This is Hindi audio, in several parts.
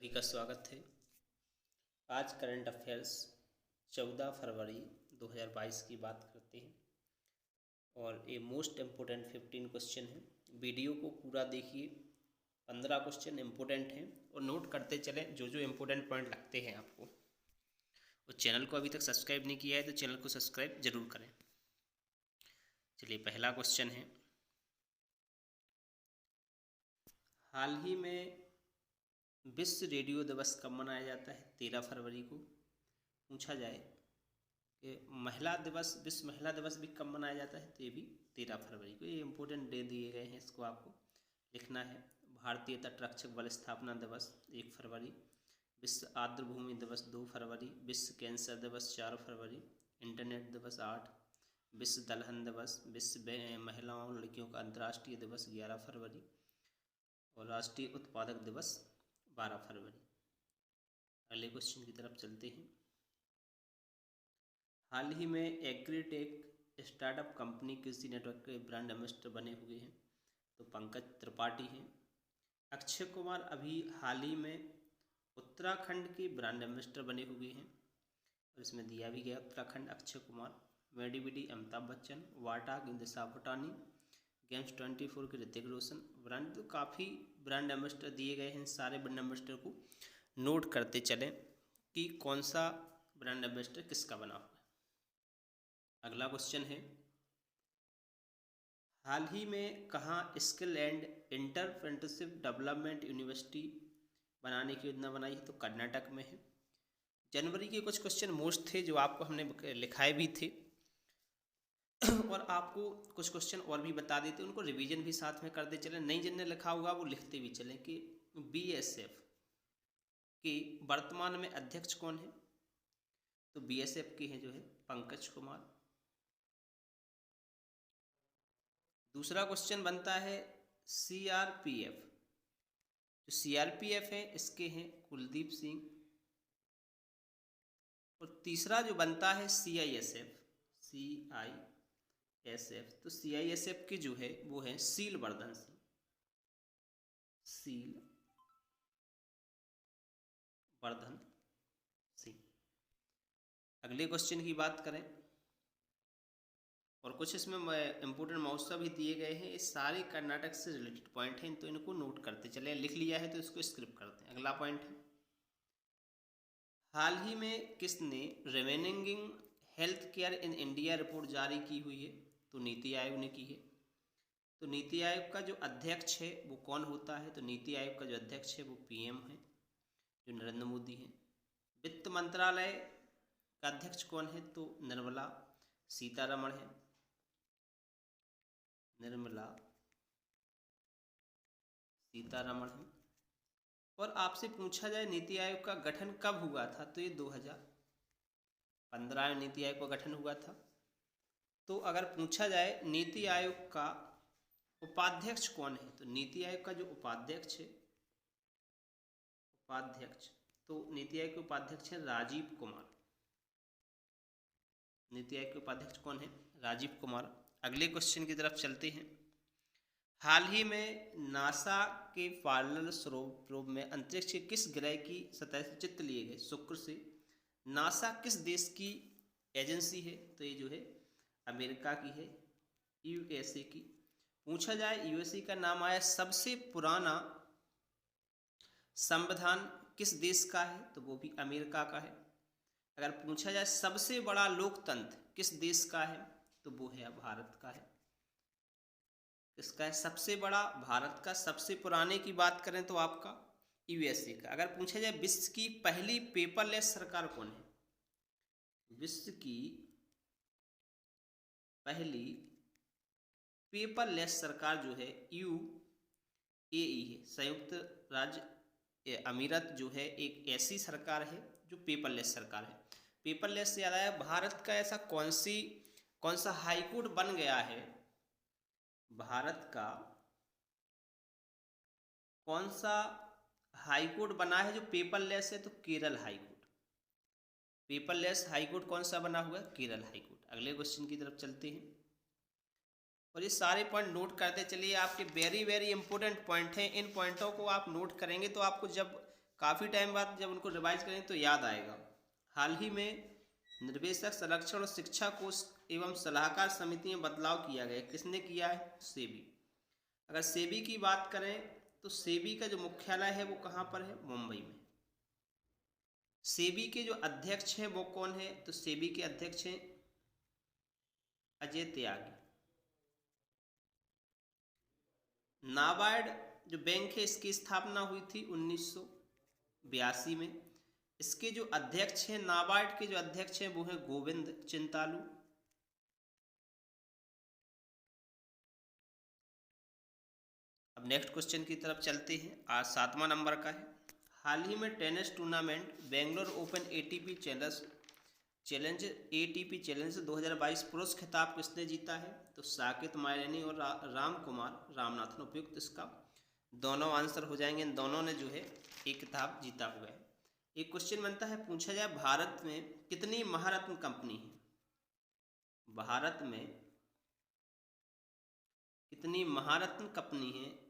सभी का स्वागत है। आज करंट अफेयर्स 14 फरवरी 2022 की बात करते हैं और ये मोस्ट इम्पोर्टेंट 15 क्वेश्चन है। वीडियो को पूरा देखिए, 15 क्वेश्चन इम्पोर्टेंट हैं और नोट करते चलें जो जो इम्पोर्टेंट पॉइंट लगते हैं आपको। और चैनल को अभी तक सब्सक्राइब नहीं किया है तो चैनल को सब्सक्राइब जरूर करें। चलिए, पहला क्वेश्चन है, हाल ही में विश्व रेडियो दिवस कब मनाया जाता है? 13 फरवरी को। पूछा जाए कि विश्व महिला दिवस भी कब मनाया जाता है, तो ये भी 13 फरवरी को। ये इंपॉर्टेंट डे दिए गए हैं, इसको आपको लिखना है। भारतीय तटरक्षक बल स्थापना दिवस 1 फरवरी, विश्व आर्द्रभूमि दिवस 2 फरवरी, विश्व कैंसर दिवस 4 फरवरी, इंटरनेट दिवस 8, विश्व दलहन दिवस, विश्व महिलाओं और लड़कियों का अंतर्राष्ट्रीय दिवस 11 फरवरी और राष्ट्रीय उत्पादक दिवस 12 फरवरी। अगले क्वेश्चन की तरफ चलते हैं। हाल ही में एग्रीटेक स्टार्टअप कंपनी कृषि नेटवर्क के ब्रांड एम्बेसडर बने हुए हैं, तो पंकज त्रिपाठी हैं। अक्षय कुमार अभी हाल ही में उत्तराखंड के ब्रांड एम्बेसडर बने हुए हैं और इसमें दिया भी गया उत्तराखंड अक्षय कुमार। मेडिविडी अमिताभ बच्चन, वाटा की दिशा पटानी, गेम्स 24 के ऋतिक रोशन। ब्रांड तो काफ़ी ब्रांड एम्बेसडर दिए गए हैं, सारे ब्रांड एम्बेसडर को नोट करते चलें कि कौन सा ब्रांड एम्बेसडर किसका बना हुआ है। अगला क्वेश्चन है, हाल ही में कहाँ skill and entrepreneurship development university बनाने की योजना बनाई है? तो कर्नाटक में है। जनवरी के कुछ क्वेश्चन मोस्ट थे जो आपको हमने लिखाए भी थे और आपको कुछ क्वेश्चन और भी बता देते, उनको रिवीजन भी साथ में करते चलें। नहीं जिनने लिखा हुआ वो लिखते भी चलें कि बीएसएफ के वर्तमान में अध्यक्ष कौन है? तो बीएसएफ के हैं जो है पंकज कुमार। दूसरा क्वेश्चन बनता है सीआरपीएफ, जो सीआरपीएफ है इसके हैं कुलदीप सिंह। और तीसरा जो बनता है सीआईएसएफ, तो सीआईएसएफ के जो है वो है शील वर्धन सिंह, शील वर्धन सिंह। अगले क्वेश्चन की बात करें, और कुछ इसमें इम्पोर्टेंट महोत्सव भी दिए गए हैं। ये सारे कर्नाटक से रिलेटेड पॉइंट हैं, तो इनको नोट करते चले। लिख लिया है तो इसको स्क्रिप्ट करते हैं। अगला पॉइंट है, हाल ही में किसने remaining health care in India report जारी की हुई है? तो नीति आयोग ने की है। तो नीति आयोग का जो अध्यक्ष है वो कौन होता है? तो नीति आयोग का जो अध्यक्ष है वो पीएम है, जो नरेंद्र मोदी है। वित्त मंत्रालय का अध्यक्ष कौन है? तो निर्मला सीतारमण है, निर्मला सीतारमण है। और आपसे पूछा जाए नीति आयोग का गठन कब हुआ था? तो ये 2015 में नीति आयोग का गठन हुआ था। तो अगर पूछा जाए नीति आयोग का उपाध्यक्ष कौन है, तो नीति आयोग का जो उपाध्यक्ष है, तो नीति आयोग के उपाध्यक्ष है राजीव कुमार। नीति आयोग के उपाध्यक्ष कौन है? राजीव कुमार। अगले क्वेश्चन की तरफ चलते हैं। हाल ही में नासा के पार्लर प्रोब में अंतरिक्ष के किस ग्रह की सतह से चित्र लिए गए? शुक्र से। नासा किस देश की एजेंसी है? तो ये जो है अमेरिका की है, यूएसए की। पूछा जाए यूएसए का नाम आया, सबसे पुराना संविधान किस देश का है? तो वो भी अमेरिका का है। अगर पूछा जाए सबसे बड़ा लोकतंत्र किस देश का है? तो वो है भारत का है। इसका है सबसे बड़ा भारत का। सबसे पुराने की बात करें तो आपका यूएसए का। अगर पूछा जाए विश्व की पहली पेपरलेस सरकार कौन है? विश्व की पहली पेपरलेस सरकार जो है यूएई है, संयुक्त राज्य अमीरात जो है एक ऐसी सरकार है जो पेपरलेस सरकार है। पेपरलेस से याद आया, भारत का ऐसा कौन सा हाईकोर्ट बन गया है? भारत का कौन सा हाईकोर्ट बना है जो पेपरलेस है? तो केरल हाईकोर्ट। पेपरलेस हाईकोर्ट कौन सा बना हुआ है? केरल हाईकोर्ट। अगले क्वेश्चन की तरफ चलते हैं, और ये सारे पॉइंट नोट करते चलिए। आपके वेरी वेरी इंपॉर्टेंट पॉइंट हैं, इन पॉइंटों को आप नोट करेंगे तो आपको जब काफ़ी टाइम बाद जब उनको रिवाइज करें तो याद आएगा। हाल ही में निर्देशक संरक्षण और शिक्षा कोष एवं सलाहकार समिति में बदलाव किया गया। किसने किया है? सेबी। अगर सेबी की बात करें तो सेबी का जो मुख्यालय है वो कहाँ पर है? मुंबई में। सेबी के जो अध्यक्ष हैं वो कौन है? तो सेबी के अध्यक्ष हैं अजय त्यागी। नाबार्ड जो बैंक है इसकी स्थापना हुई थी 1982 में। इसके जो अध्यक्ष हैं, नाबार्ड के जो अध्यक्ष हैं वो हैं गोविंद चिंतालू। अब नेक्स्ट क्वेश्चन की तरफ चलते हैं। आज 7वां नंबर का है। हाल ही में tennis tournament Bangalore open ATP challenge 2022 पुरुष खिताब किसने जीता है? तो साकेत मायरेनी और राम कुमार रामनाथन। उपयुक्त इसका दोनों आंसर हो जाएंगे। इन दोनों ने जो है एक खिताब जीता हुआ है। एक क्वेश्चन बनता है, पूछा जाए भारत में कितनी महारत्न कंपनी है? भारत में कितनी महारत्न कंपनी है?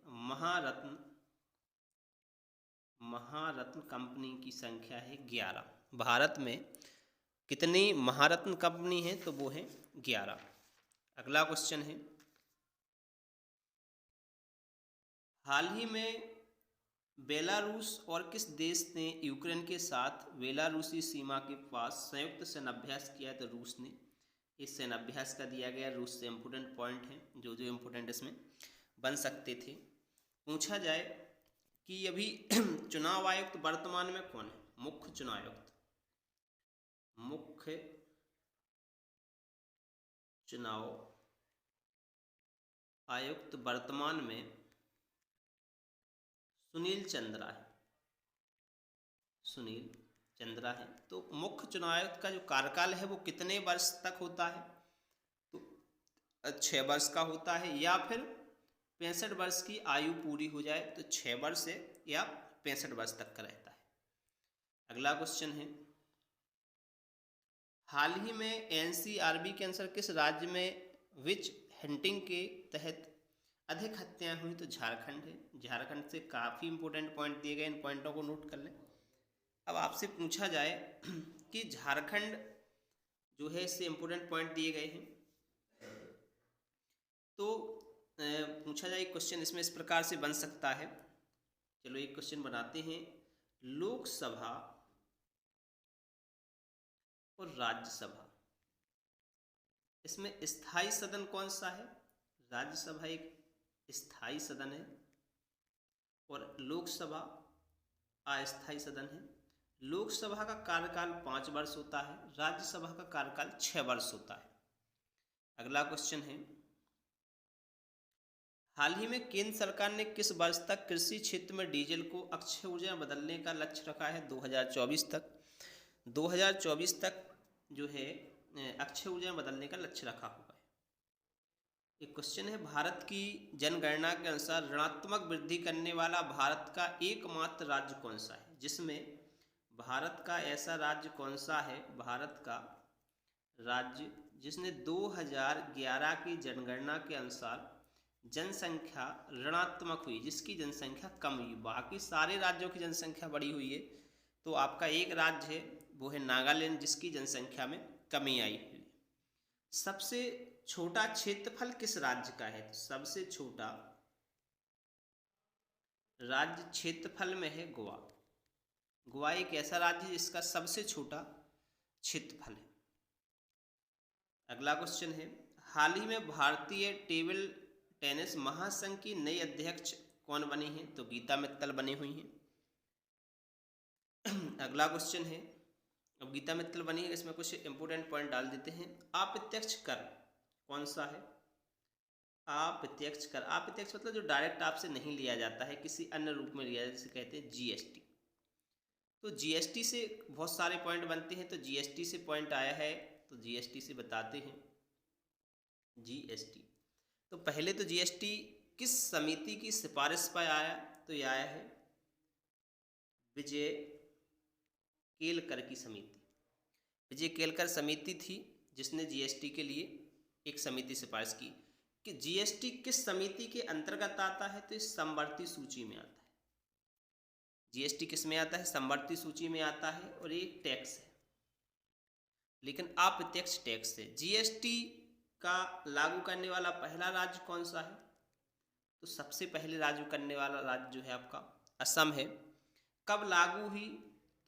महारत्न कंपनी की संख्या है 11। भारत में कितनी महारत्न कंपनी है? तो वो है 11। अगला क्वेश्चन है, हाल ही में बेलारूस और किस देश ने यूक्रेन के साथ बेलारूसी सीमा के पास संयुक्त सैन्याभ्यास किया? तो रूस ने इस सैन्याभ्यास का दिया गया। रूस से इम्पोर्टेंट पॉइंट हैं जो इम्पोर्टेंट इसमें बन सकते थे। पूछा जाए कि अभी चुनाव आयुक्त वर्तमान में कौन है? मुख्य चुनाव आयुक्त वर्तमान में सुनील चंद्रा है। तो मुख्य चुनाव आयुक्त का जो कार्यकाल है वो कितने वर्ष तक होता है? तो 6 वर्ष का होता है, या फिर 65 वर्ष की आयु पूरी हो जाए तो 6 वर्ष है, या 65 वर्ष तक का रहता है। अगला क्वेश्चन है, हाल ही में एनसीआरबी के अनुसार किस राज्य में विच हंटिंग के तहत अधिक हत्याएं हुई? तो झारखंड है। झारखंड से काफ़ी इंपॉर्टेंट पॉइंट दिए गए, इन पॉइंटों को नोट कर लें। अब आपसे पूछा जाए कि झारखंड जो है इससे इंपॉर्टेंट पॉइंट दिए गए हैं, तो पूछा जाए क्वेश्चन इसमें इस प्रकार से बन सकता है। चलो एक क्वेश्चन बनाते हैं, लोकसभा और राज्यसभा इसमें स्थायी सदन कौन सा है? राज्यसभा एक स्थायी सदन है और लोकसभा अस्थायी सदन है। लोकसभा का कार्यकाल 5 वर्ष होता है, राज्यसभा का कार्यकाल 6 वर्ष होता है। अगला क्वेश्चन है, हाल ही में केंद्र सरकार ने किस वर्ष तक कृषि क्षेत्र में डीजल को अक्षय ऊर्जा में बदलने का लक्ष्य रखा है? 2024 तक। 2024 तक जो है अक्षय ऊर्जा में बदलने का लक्ष्य रखा हुआ है। एक क्वेश्चन है, भारत की जनगणना के अनुसार ऋणात्मक वृद्धि करने वाला भारत का एकमात्र राज्य कौन सा है? जिसमें भारत का ऐसा राज्य कौन सा है? भारत का राज्य जिसने 2011 की जनगणना के अनुसार जनसंख्या ऋणात्मक हुई, जिसकी जनसंख्या कम हुई। बाकी सारे राज्यों की जनसंख्या बढ़ी हुई है, तो आपका एक राज्य है वो है नागालैंड, जिसकी जनसंख्या में कमी आई है। सबसे छोटा क्षेत्रफल किस राज्य का है? तो सबसे छोटा राज्य क्षेत्रफल में है गोवा। गोवा एक ऐसा राज्य है जिसका सबसे छोटा क्षेत्रफल है। अगला क्वेश्चन है, हाल ही में भारतीय टेबल टेनिस महासंघ की नई अध्यक्ष कौन बनी है? तो गीता मित्तल बनी हुई हैं। अगला क्वेश्चन है, अब गीता मित्तल बनी है, इसमें कुछ इंपोर्टेंट पॉइंट डाल देते हैं। अप्रत्यक्ष कर कौन सा है? अप्रत्यक्ष कर, अप्रत्यक्ष मतलब जो डायरेक्ट आपसे नहीं लिया जाता है, किसी अन्य रूप में लिया जाता है, जिसे कहते हैं जीएसटी। तो जीएसटी से बहुत सारे पॉइंट बनते हैं, तो जीएसटी से पॉइंट आया है, तो जीएसटी से बताते हैं। जीएसटी तो पहले तो जीएसटी किस समिति की सिफारिश पर आया? तो यह आया है विजय केलकर की समिति। विजय केलकर समिति थी जिसने जीएसटी के लिए एक समिति सिफारिश की। कि जीएसटी किस समिति के अंतर्गत आता है? तो इस समवर्ती सूची में आता है। जीएसटी किस में आता है? समवर्ती सूची में आता है और ये टैक्स है, लेकिन अप्रत्यक्ष टैक्स है। जीएसटी का लागू करने वाला पहला राज्य कौन सा है? तो सबसे पहले लागू करने वाला राज्य जो है आपका असम है। कब लागू हुई?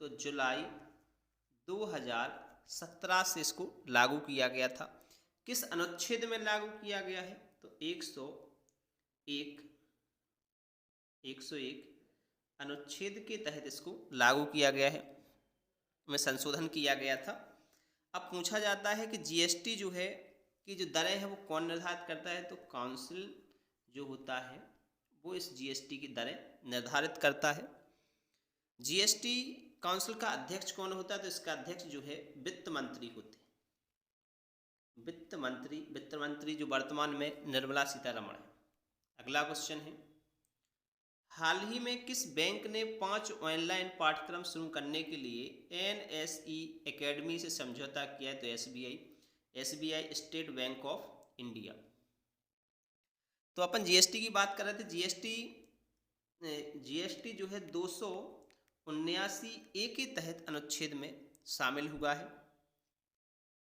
तो जुलाई 2017 से इसको लागू किया गया था। किस अनुच्छेद में लागू किया गया है? तो 101 अनुच्छेद के तहत इसको लागू किया गया है, में संशोधन किया गया था। अब पूछा जाता है कि जीएसटी जो है कि जो दरें हैं वो कौन निर्धारित करता है? तो काउंसिल जो होता है वो इस जीएसटी की दरें निर्धारित करता है। जीएसटी काउंसिल का अध्यक्ष कौन होता है? तो इसका अध्यक्ष जो है वित्त मंत्री होते हैं। वित्त मंत्री जो वर्तमान में निर्मला सीतारमण है। अगला क्वेश्चन है, हाल ही में किस बैंक ने 5 ऑनलाइन पाठ्यक्रम शुरू करने के लिए एनएसई एकेडमी से समझौता किया है? तो SBI state bank of India. तो अपन जीएसटी की बात कर रहे थे। जीएसटी जो है 279A के तहत अनुच्छेद में शामिल हुआ है।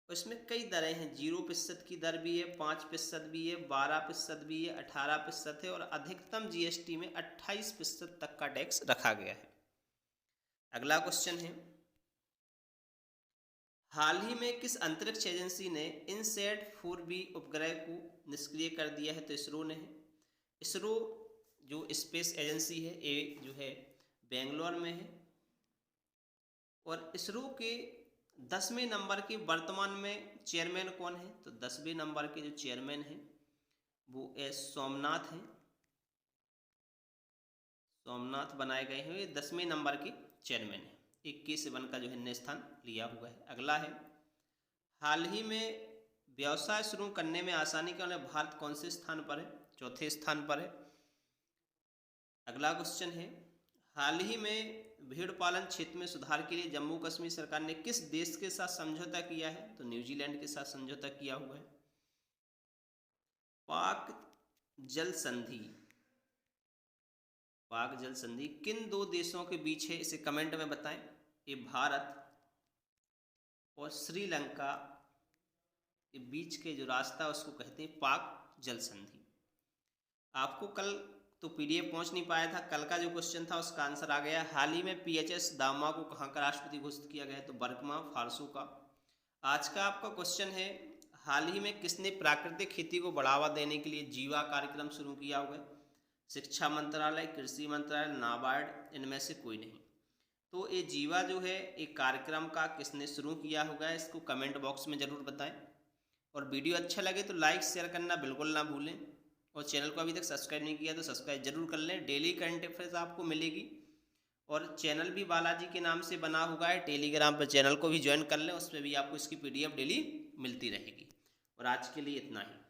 इसमें कई दरें हैं, 0% की दर भी है, 5% भी है, 12% भी है, 18% है और अधिकतम जीएसटी में 28% तक का टैक्स रखा गया है। अगला क्वेश्चन है, हाल ही में किस अंतरिक्ष एजेंसी ने इनसैट 4B उपग्रह को निष्क्रिय कर दिया है? तो इसरो ने है। इसरो जो स्पेस एजेंसी है ये जो है बेंगलोर में है और इसरो के 10वें नंबर के वर्तमान में चेयरमैन कौन है? तो 10वें नंबर के जो चेयरमैन हैं वो एस सोमनाथ हैं। सोमनाथ बनाए गए हैं, ये 10वें नंबर के चेयरमैन हैं। 21 का जो है स्थान लिया हुआ है। अगला है, हाल ही में व्यवसाय शुरू करने में आसानी के लिए भारत कौन से स्थान पर है? चौथे स्थान पर है। अगला क्वेश्चन है, हाल ही में भेड़ पालन क्षेत्र में सुधार के लिए जम्मू कश्मीर सरकार ने किस देश के साथ समझौता किया है? तो न्यूजीलैंड के साथ समझौता किया हुआ है। पाक जल संधि किन 2 देशों के बीच है? इसे कमेंट में बताएं। ये भारत और श्रीलंका के बीच के जो रास्ता उसको कहते हैं पाक जल संधि। आपको कल तो पीडीएफ पहुंच नहीं पाया था, कल का जो क्वेश्चन था उसका आंसर आ गया। हाल ही में पीएचएस दामा को कहाँ का राष्ट्रपति घोषित किया गया है? तो बर्किना फासो का। आज का आपका क्वेश्चन है, हाल ही में किसने प्राकृतिक खेती को बढ़ावा देने के लिए जीवा कार्यक्रम शुरू किया हुआ है? शिक्षा मंत्रालय, कृषि मंत्रालय, नाबार्ड, इनमें से कोई नहीं। तो ये जीवा जो है एक कार्यक्रम का किसने शुरू किया होगा, इसको कमेंट बॉक्स में ज़रूर बताएं। और वीडियो अच्छा लगे तो लाइक शेयर करना बिल्कुल ना भूलें और चैनल को अभी तक सब्सक्राइब नहीं किया तो सब्सक्राइब जरूर कर लें। डेली करंट अफेयर्स आपको मिलेगी और चैनल भी बालाजी के नाम से बना हुआ है। टेलीग्राम पर चैनल को भी ज्वाइन कर लें, उस पर भी आपको इसकी पीडीएफ डेली मिलती रहेगी। और आज के लिए इतना ही।